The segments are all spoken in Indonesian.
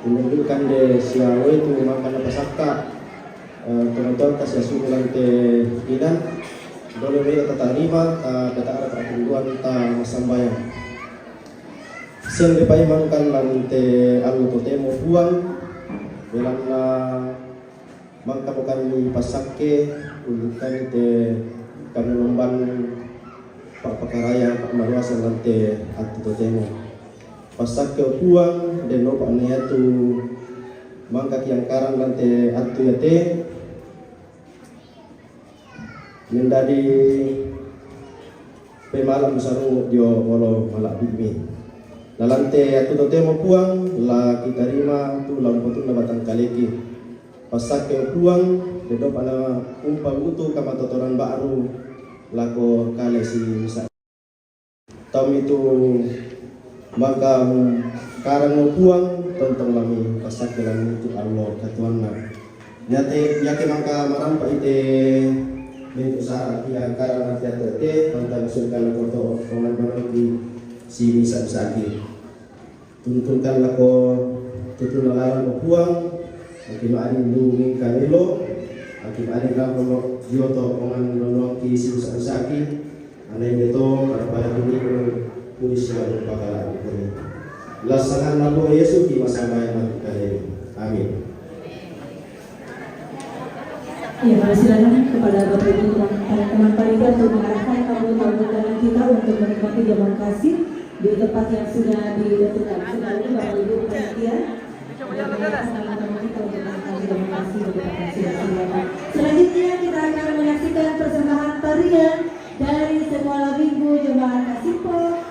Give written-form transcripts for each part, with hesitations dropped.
menunjukkan de siawe itu makan apa sakta teman-teman kasih sukulan te inan dole beda terima kata ada peraturan ta sambayang siang depai makan lante alu totemo buang belana mangka bukan di pasake undukan te kami lomban pak pakaraya pak marwasa lante atu totemo pasake buang dan no pak niatu mangka kiang karang lante atu yate menjadi pemalam saru dio walo malak bimi lalante atu totemo buang la kita terima tu lamputu na batang kaliki pasake buang dedo pana umpa utu kama totoran baru lako kale si misa tom itu maka karang buang tentang lami pasake lami itu Allah katuanna nyate yake mangka marampa ite bentuk syarat yang karang nanti tete tentang usulkan foto orang di si misa saki tuntunkan lako tutun lalang buang akim adin dumi kanilo akim adin lakono joto ongan lono ki si misa saki anai beto pada ini pulis yang bakal ini lasangan nabo Yesus di masa maya kali amin. Ya, silakan kepada Bapak Ibu teman-teman panitia untuk mengarahkan tamu-tamu kita untuk menikmati jamuan kasih di tempat yang sudah ditentukan. Sekarang Bapak Ibu panitia teman-teman kita untuk menikmati jamuan kasih di tempat yang sudah disediakan. Selanjutnya kita akan menyaksikan persembahan tarian dari Sekolah Minggu Jemaat Kasipo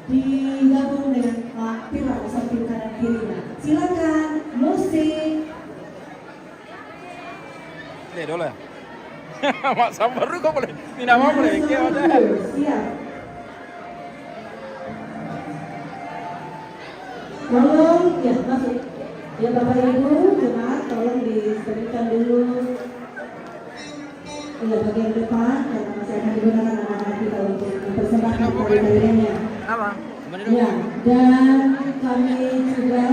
digabung dengan pilar samping kanan kirinya. Silakan musik. Deh dole. Mak sabar dulu kok boleh. Ini nama boleh. Siap. Tolong ya masuk. Ya Bapak Ibu jemaat tolong diberikan dulu ya bagian depan karena masih akan digunakan anak-anak kita untuk mempersembahkan tarian-tariannya. Apa? Ya dan kami juga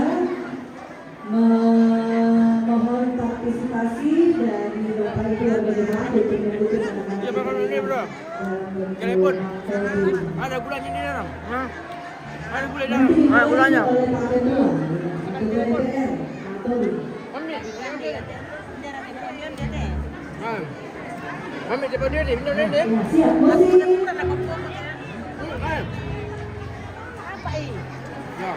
memohon partisipasi dari Bapak Ibu warga jemaat untuk mendukung anak-anak. Ya Bapak ini bro. Telepon. Ada gulanya di dalam. Ada gula di dalam. Ada gulanya. Oleh Pak Ketua, Ketua DPR, Mami depan dia, minum dia. siap, musik. Apa ini? Ya.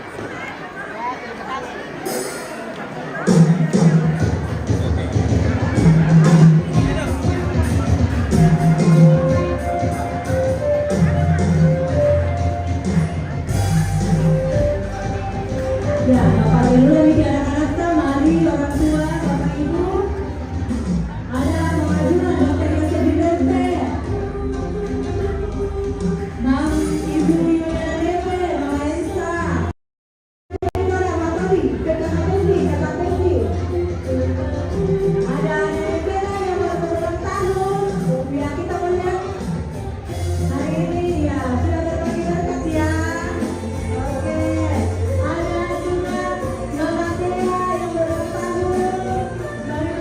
Ya, Bapak Ibu dan anak-anak, mari orang tua, Bapak Ibu, ada pengajuan Dr. Yosef Bidente, Mam Ibu Yulia DP, Mama Esa, Mama Tobi, Kata Tobi, ada DP yang baru berulang tahun, ya kita melihat hari ini ya sudah berbagi berkat ya. Oke. Ada juga Nona Tia yang berulang tahun. Mari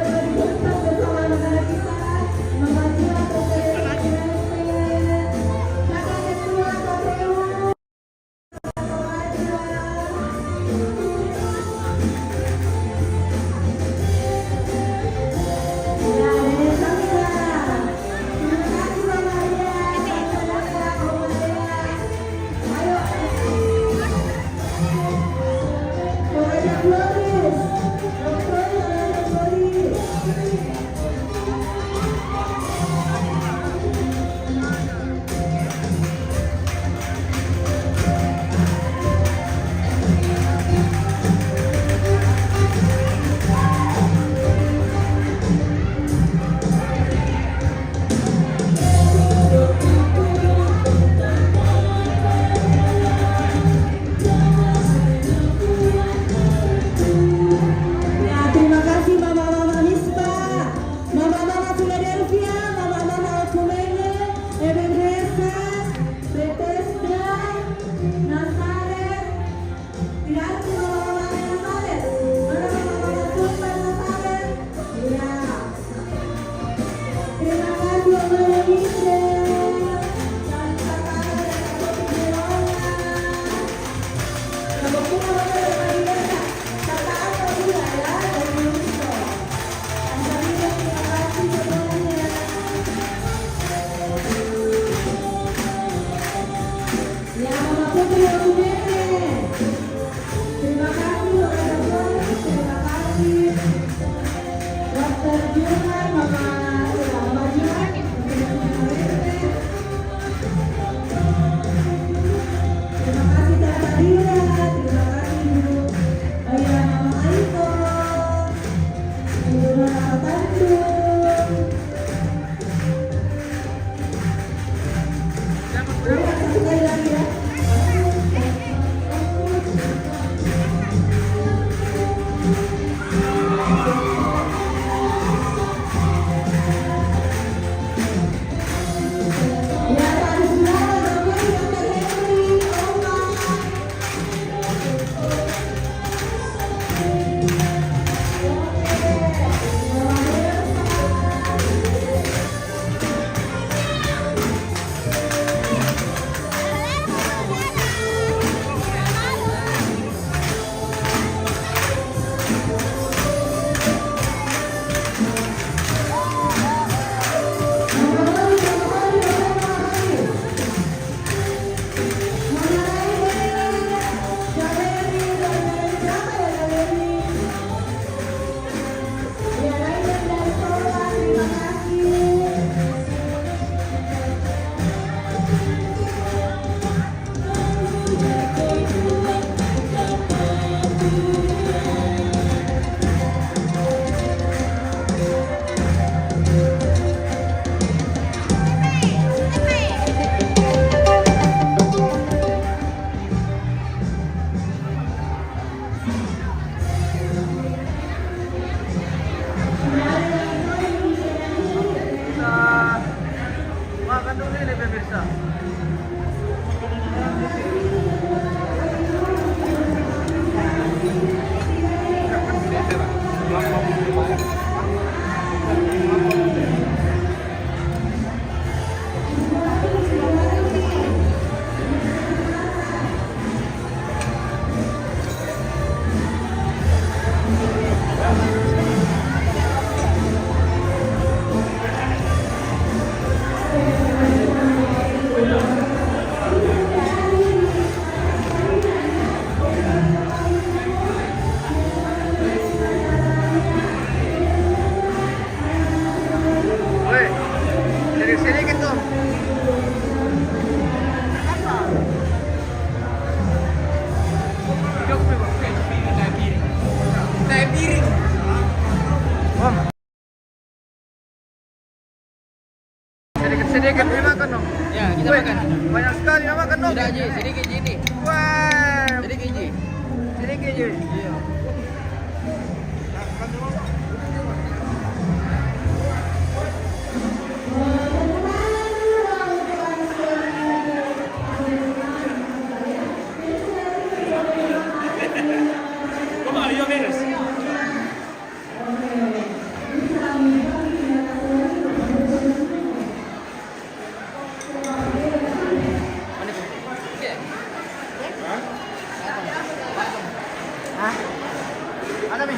Ada Mi?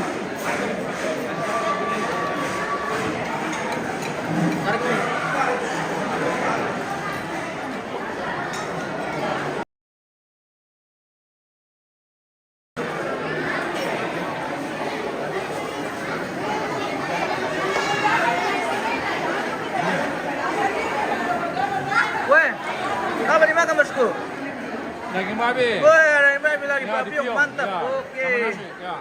Tarik Mi. Weh, apa dimakan bosku? Daging babi. Weh, ada yang babi lagi, Ya, papiong dipiok. mantap. Ya, Oke. sama nasi, ya.